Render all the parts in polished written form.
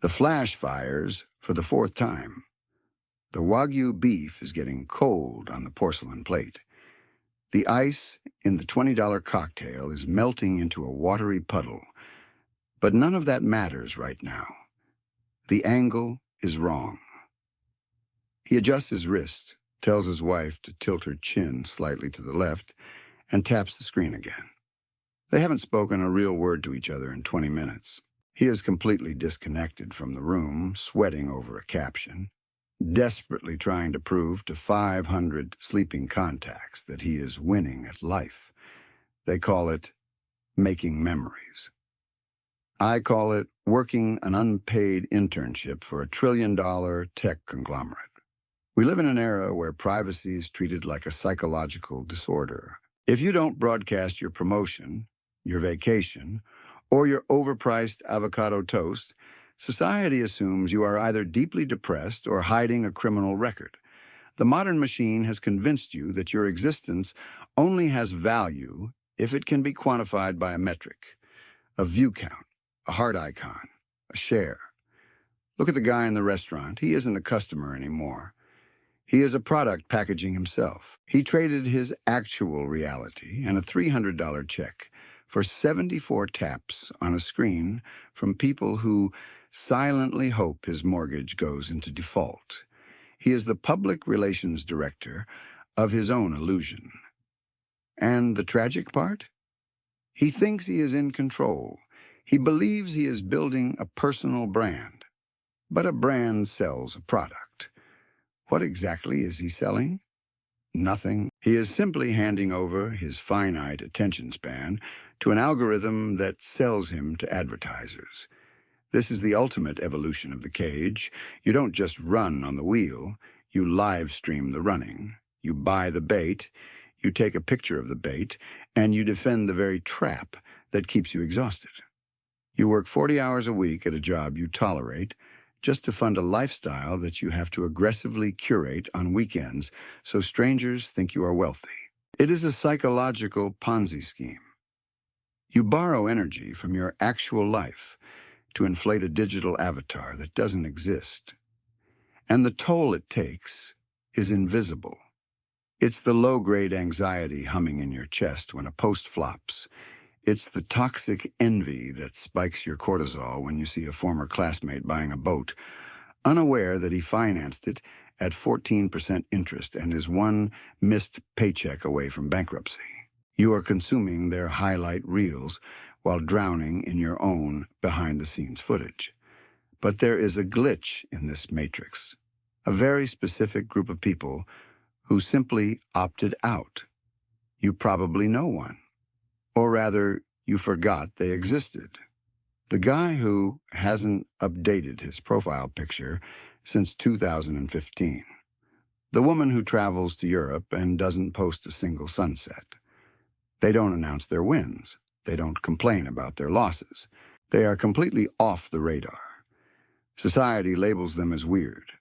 The flash fires for the fourth time. The Wagyu beef is getting cold on the porcelain plate. The ice in the $20 cocktail is melting into a watery puddle. But none of that matters right now. The angle is wrong. He adjusts his wrist, tells his wife to tilt her chin slightly to the left, and taps the screen again. They haven't spoken a real word to each other in 20 minutes. He is completely disconnected from the room, sweating over a caption, desperately trying to prove to 500 sleeping contacts that he is winning at life. They call it making memories. I call it working an unpaid internship for a trillion-dollar tech conglomerate. We live in an era where privacy is treated like a psychological disorder. If you don't broadcast your promotion, your vacation, or your overpriced avocado toast, society assumes you are either deeply depressed or hiding a criminal record. The modern machine has convinced you that your existence only has value if it can be quantified by a metric, a view count, a heart icon, a share. Look at the guy in the restaurant. He isn't a customer anymore. He is a product packaging himself. He traded his actual reality and a $300 check for 74 taps on a screen from people who silently hope his mortgage goes into default. He is the public relations director of his own illusion. And the tragic part? He thinks he is in control. He believes he is building a personal brand. But a brand sells a product. What exactly is he selling? Nothing. He is simply handing over his finite attention span to an algorithm that sells him to advertisers. This is the ultimate evolution of the cage. You don't just run on the wheel. You live stream the running. You buy the bait. You take a picture of the bait, and you defend the very trap that keeps you exhausted. You work 40 hours a week at a job you tolerate, just to fund a lifestyle that you have to aggressively curate on weekends so strangers think you are wealthy. It is a psychological Ponzi scheme. You borrow energy from your actual life to inflate a digital avatar that doesn't exist. And the toll it takes is invisible. It's the low-grade anxiety humming in your chest when a post flops. It's the toxic envy that spikes your cortisol when you see a former classmate buying a boat, unaware that he financed it at 14% interest and is one missed paycheck away from bankruptcy. You are consuming their highlight reels while drowning in your own behind-the-scenes footage. But there is a glitch in this matrix, a very specific group of people who simply opted out. You probably know one. Or rather, you forgot they existed. The guy who hasn't updated his profile picture since 2015. The woman who travels to Europe and doesn't post a single sunset. They don't announce their wins. They don't complain about their losses. They are completely off the radar. Society labels them as weird,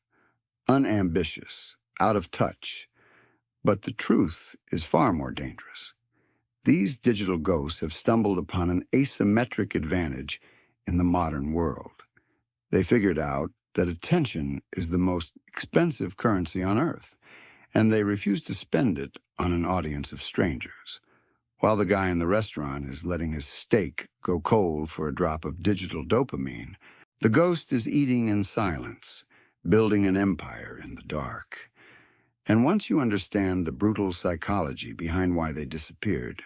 unambitious, out of touch. But the truth is far more dangerous. These digital ghosts have stumbled upon an asymmetric advantage in the modern world. They figured out that attention is the most expensive currency on earth, and they refuse to spend it on an audience of strangers. While the guy in the restaurant is letting his steak go cold for a drop of digital dopamine, the ghost is eating in silence, building an empire in the dark. And once you understand the brutal psychology behind why they disappeared,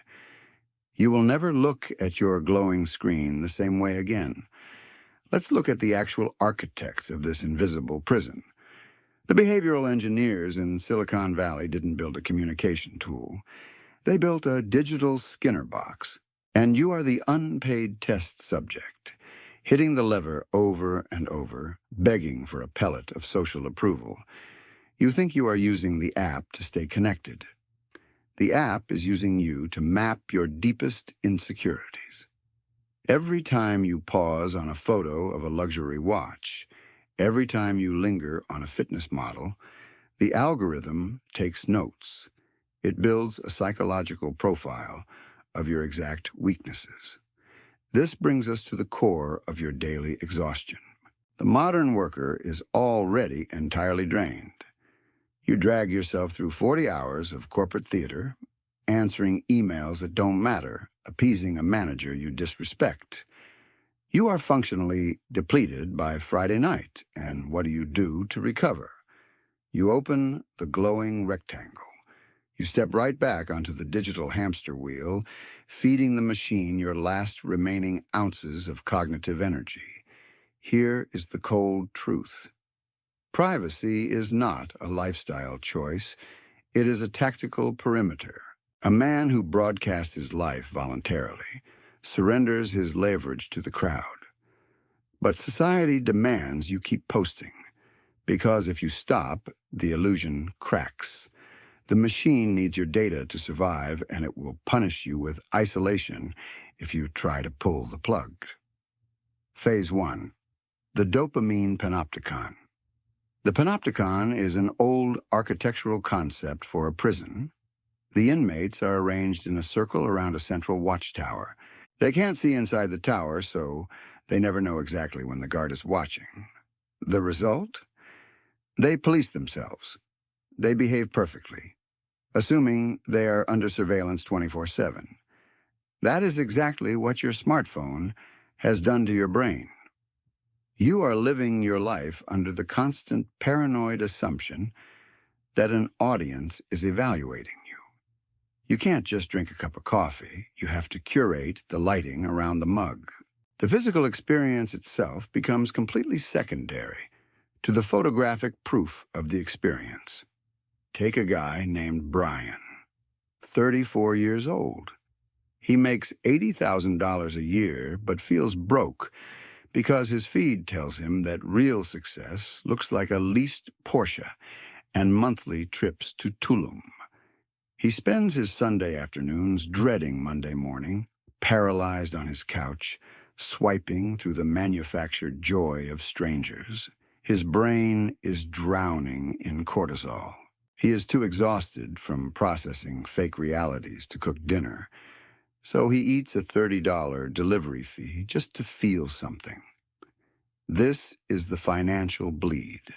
you will never look at your glowing screen the same way again. Let's look at the actual architects of this invisible prison. The behavioral engineers in Silicon Valley didn't build a communication tool. They built a digital Skinner box, and you are the unpaid test subject, hitting the lever over and over, begging for a pellet of social approval. You think you are using the app to stay connected. The app is using you to map your deepest insecurities. Every time you pause on a photo of a luxury watch, every time you linger on a fitness model, the algorithm takes notes. It builds a psychological profile of your exact weaknesses. This brings us to the core of your daily exhaustion. The modern worker is already entirely drained. You drag yourself through 40 hours of corporate theater, answering emails that don't matter, appeasing a manager you disrespect. You are functionally depleted by Friday night, and what do you do to recover? You open the glowing rectangle. You step right back onto the digital hamster wheel, feeding the machine your last remaining ounces of cognitive energy. Here is the cold truth. Privacy is not a lifestyle choice. It is a tactical perimeter. A man who broadcasts his life voluntarily surrenders his leverage to the crowd. But society demands you keep posting, because if you stop, the illusion cracks. The machine needs your data to survive, and it will punish you with isolation if you try to pull the plug. Phase 1. The dopamine panopticon. The panopticon is an old architectural concept for a prison. The inmates are arranged in a circle around a central watchtower. They can't see inside the tower, so they never know exactly when the guard is watching. The result? They police themselves. They behave perfectly, assuming they are under surveillance 24/7. That is exactly what your smartphone has done to your brain. You are living your life under the constant paranoid assumption that an audience is evaluating you. You can't just drink a cup of coffee. You have to curate the lighting around the mug. The physical experience itself becomes completely secondary to the photographic proof of the experience. Take a guy named Brian, 34 years old. He makes $80,000 a year, but feels broke because his feed tells him that real success looks like a leased Porsche and monthly trips to Tulum. He spends his Sunday afternoons dreading Monday morning, paralyzed on his couch, swiping through the manufactured joy of strangers. His brain is drowning in cortisol. He is too exhausted from processing fake realities to cook dinner, so he eats a $30 delivery fee just to feel something. This is the financial bleed.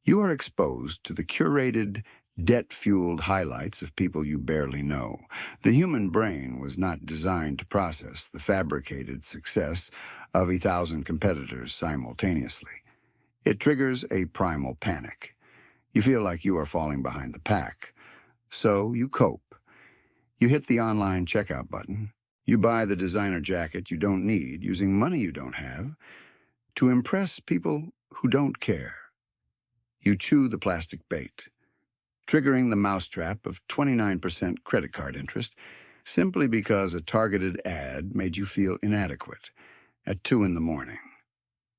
You are exposed to the curated, debt-fueled highlights of people you barely know. The human brain was not designed to process the fabricated success of 1,000 competitors simultaneously. It triggers a primal panic. You feel like you are falling behind the pack. So you cope. You hit the online checkout button. You buy the designer jacket you don't need using money you don't have to impress people who don't care. You chew the plastic bait, triggering the mousetrap of 29% credit card interest simply because a targeted ad made you feel inadequate at 2 in the morning.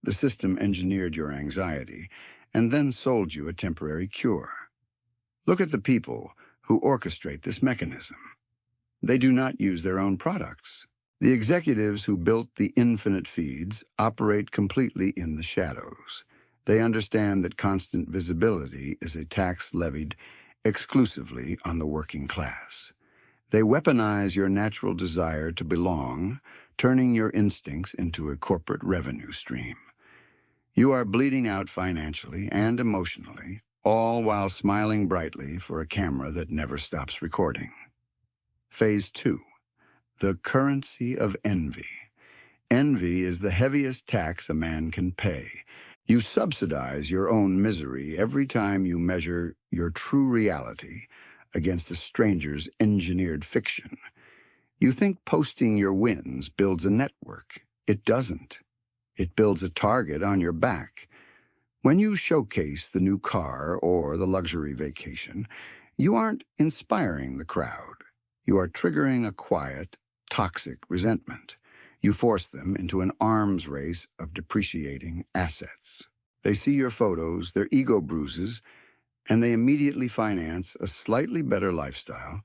The system engineered your anxiety and then sold you a temporary cure. Look at the people who orchestrate this mechanism. They do not use their own products. The executives who built the infinite feeds operate completely in the shadows. They understand that constant visibility is a tax levied exclusively on the working class. They weaponize your natural desire to belong, turning your instincts into a corporate revenue stream. You are bleeding out financially and emotionally, all while smiling brightly for a camera that never stops recording. Phase 2. The currency of envy. Envy is the heaviest tax a man can pay. You subsidize your own misery every time you measure your true reality against a stranger's engineered fiction. You think posting your wins builds a network. It doesn't. It builds a target on your back. When you showcase the new car or the luxury vacation, you aren't inspiring the crowd. You are triggering a quiet, toxic resentment. You force them into an arms race of depreciating assets. They see your photos, their ego bruises, and they immediately finance a slightly better lifestyle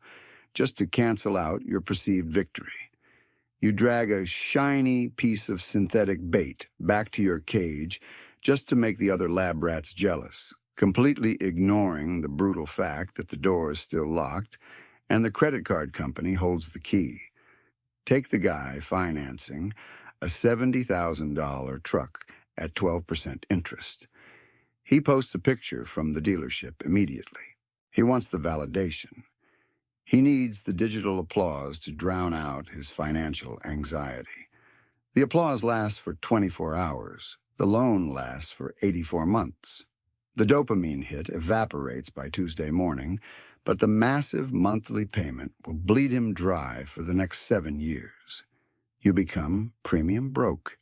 just to cancel out your perceived victory. You drag a shiny piece of synthetic bait back to your cage just to make the other lab rats jealous, completely ignoring the brutal fact that the door is still locked and the credit card company holds the key. Take the guy financing a $70,000 truck at 12% interest. He posts a picture from the dealership immediately. He wants the validation. He needs the digital applause to drown out his financial anxiety. The applause lasts for 24 hours. The loan lasts for 84 months. The dopamine hit evaporates by Tuesday morning, but the massive monthly payment will bleed him dry for the next 7 years. You become premium broke.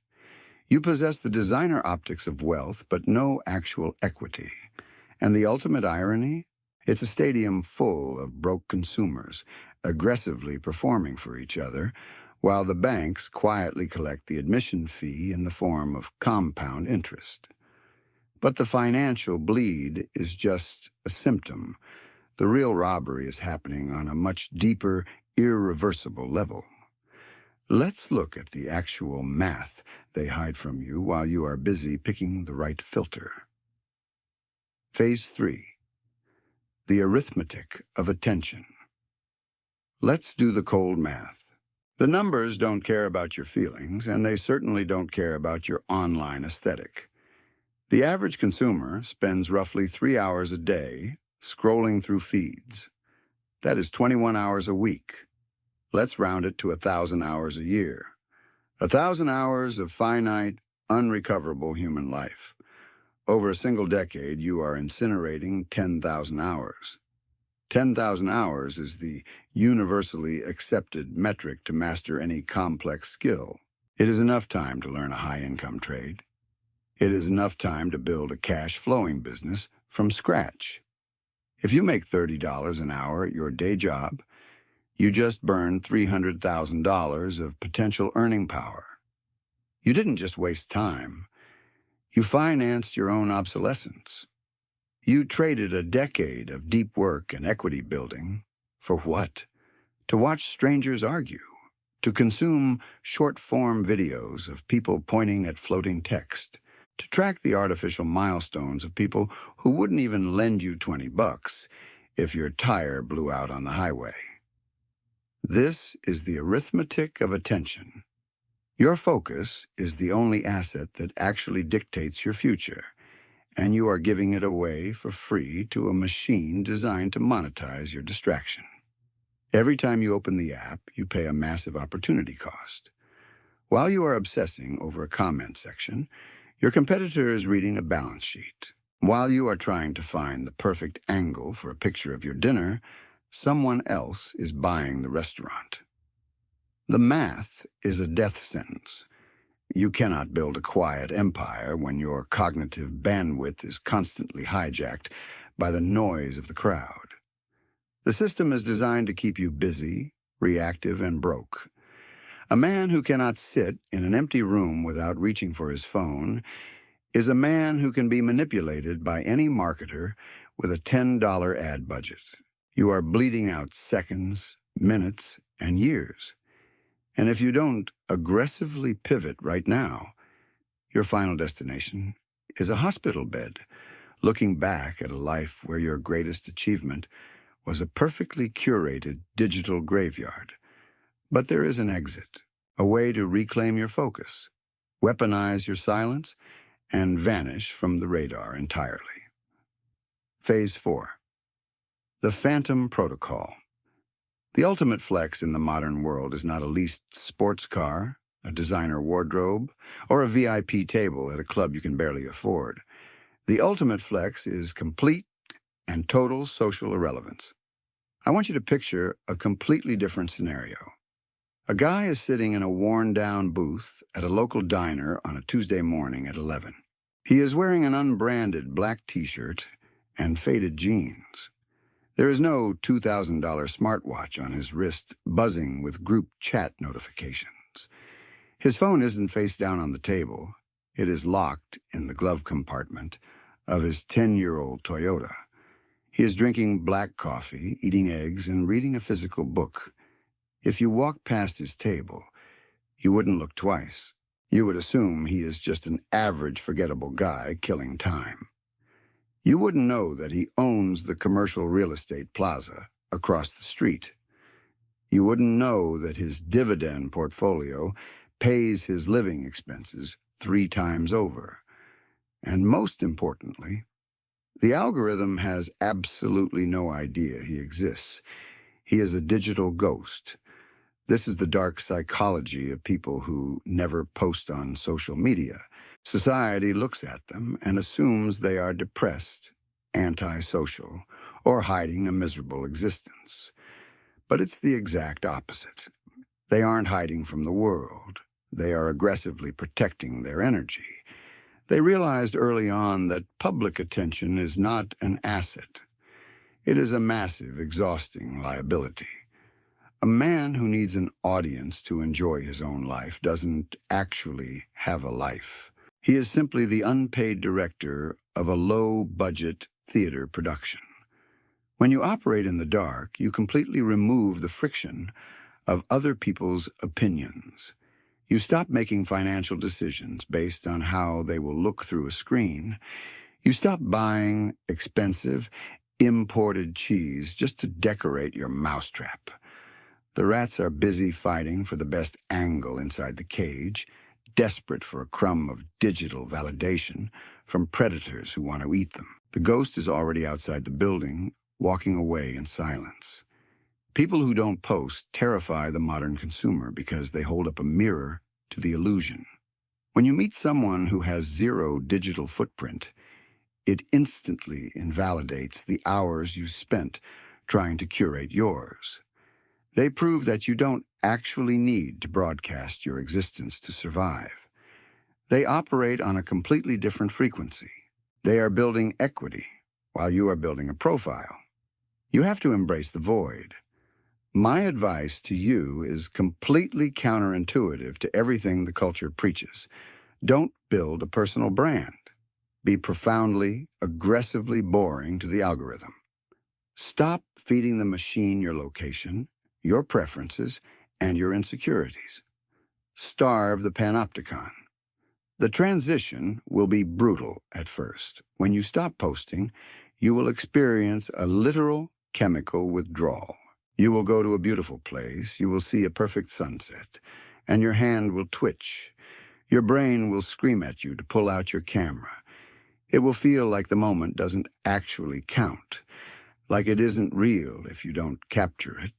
You possess the designer optics of wealth, but no actual equity. And the ultimate irony? It's a stadium full of broke consumers, aggressively performing for each other, while the banks quietly collect the admission fee in the form of compound interest. But the financial bleed is just a symptom. The real robbery is happening on a much deeper, irreversible level. Let's look at the actual math they hide from you while you are busy picking the right filter. Phase 3. The arithmetic of attention. Let's do the cold math. The numbers don't care about your feelings, and they certainly don't care about your online aesthetic. The average consumer spends roughly 3 hours a day scrolling through feeds. That is 21 hours a week. Let's round it to 1,000 hours a year. 1,000 hours of finite, unrecoverable human life. Over a single decade, you are incinerating 10,000 hours. 10,000 hours is the universally accepted metric to master any complex skill. It is enough time to learn a high-income trade. It is enough time to build a cash-flowing business from scratch. If you make $30 an hour at your day job, you just burned $300,000 of potential earning power. You didn't just waste time. You financed your own obsolescence. You traded a decade of deep work and equity building for what? To watch strangers argue, to consume short-form videos of people pointing at floating text, to track the artificial milestones of people who wouldn't even lend you $20 if your tire blew out on the highway. This is the arithmetic of attention. Your focus is the only asset that actually dictates your future, and you are giving it away for free to a machine designed to monetize your distraction. Every time you open the app, you pay a massive opportunity cost. While you are obsessing over a comment section, your competitor is reading a balance sheet. While you are trying to find the perfect angle for a picture of your dinner, someone else is buying the restaurant. The math is a death sentence. You cannot build a quiet empire when your cognitive bandwidth is constantly hijacked by the noise of the crowd. The system is designed to keep you busy, reactive, and broke. A man who cannot sit in an empty room without reaching for his phone is a man who can be manipulated by any marketer with a $10 ad budget. You are bleeding out seconds, minutes, and years. And if you don't aggressively pivot right now, your final destination is a hospital bed, looking back at a life where your greatest achievement was a perfectly curated digital graveyard. But there is an exit, a way to reclaim your focus, weaponize your silence, and vanish from the radar entirely. Phase 4. The Phantom Protocol. The ultimate flex in the modern world is not a leased sports car, a designer wardrobe, or a VIP table at a club you can barely afford. The ultimate flex is complete and total social irrelevance. I want you to picture a completely different scenario. A guy is sitting in a worn-down booth at a local diner on a Tuesday morning at 11. He is wearing an unbranded black t-shirt and faded jeans. There is no $2,000 smartwatch on his wrist buzzing with group chat notifications. His phone isn't face down on the table. It is locked in the glove compartment of his 10-year-old Toyota. He is drinking black coffee, eating eggs, and reading a physical book. If you walked past his table, you wouldn't look twice. You would assume he is just an average, forgettable guy killing time. You wouldn't know that he owns the commercial real estate plaza across the street. You wouldn't know that his dividend portfolio pays his living expenses 3 times over. And most importantly, the algorithm has absolutely no idea he exists. He is a digital ghost. This is the dark psychology of people who never post on social media. Society looks at them and assumes they are depressed, antisocial, or hiding a miserable existence. But it's the exact opposite. They aren't hiding from the world. They are aggressively protecting their energy. They realized early on that public attention is not an asset. It is a massive, exhausting liability. A man who needs an audience to enjoy his own life doesn't actually have a life. He is simply the unpaid director of a low-budget theater production. When you operate in the dark, you completely remove the friction of other people's opinions. You stop making financial decisions based on how they will look through a screen. You stop buying expensive, imported cheese just to decorate your mousetrap. The rats are busy fighting for the best angle inside the cage, desperate for a crumb of digital validation from predators who want to eat them. The ghost is already outside the building, walking away in silence. People who don't post terrify the modern consumer because they hold up a mirror to the illusion. When you meet someone who has zero digital footprint, it instantly invalidates the hours you spent trying to curate yours. They prove that you don't actually need to broadcast your existence to survive. They operate on a completely different frequency. They are building equity while you are building a profile. You have to embrace the void. My advice to you is completely counterintuitive to everything the culture preaches. Don't build a personal brand. Be profoundly, aggressively boring to the algorithm. Stop feeding the machine your location, your preferences, and your insecurities. Starve the panopticon. The transition will be brutal at first. When you stop posting, you will experience a literal chemical withdrawal. You will go to a beautiful place, you will see a perfect sunset, and your hand will twitch. Your brain will scream at you to pull out your camera. It will feel like the moment doesn't actually count, like it isn't real if you don't capture it,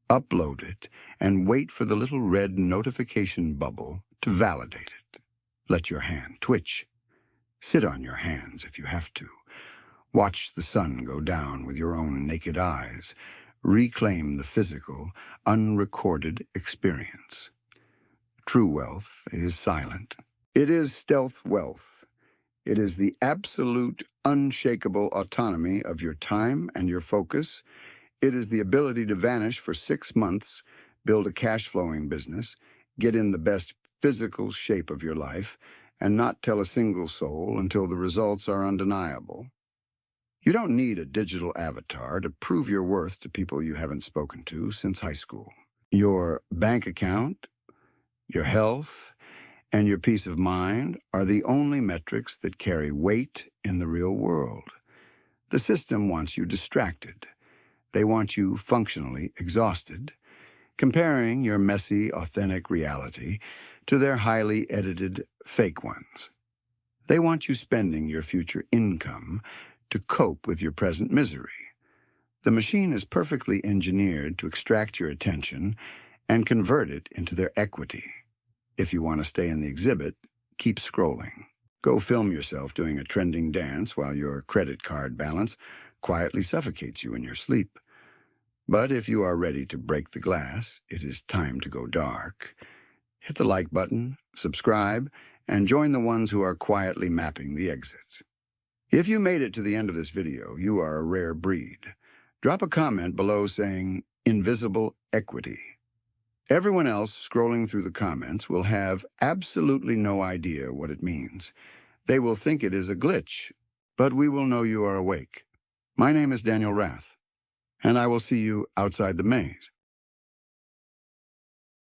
upload it, and wait for the little red notification bubble to validate it. Let your hand twitch. Sit on your hands if you have to. Watch the sun go down with your own naked eyes. Reclaim the physical, unrecorded experience. True wealth is silent. It is stealth wealth. It is the absolute, unshakable autonomy of your time and your focus. It is the ability to vanish for 6 months, build a cash-flowing business, get in the best physical shape of your life, and not tell a single soul until the results are undeniable. You don't need a digital avatar to prove your worth to people you haven't spoken to since high school. Your bank account, your health, and your peace of mind are the only metrics that carry weight in the real world. The system wants you distracted. They want you functionally exhausted, comparing your messy, authentic reality to their highly edited fake ones. They want you spending your future income to cope with your present misery. The machine is perfectly engineered to extract your attention and convert it into their equity. If you want to stay in the exhibit, keep scrolling. Go film yourself doing a trending dance while your credit card balance quietly suffocates you in your sleep. But if you are ready to break the glass, it is time to go dark. Hit the like button, subscribe, and join the ones who are quietly mapping the exit. If you made it to the end of this video, you are a rare breed. Drop a comment below saying, "Invisible Equity." Everyone else scrolling through the comments will have absolutely no idea what it means. They will think it is a glitch, but we will know you are awake. My name is Daniel Rath, and I will see you outside the maze.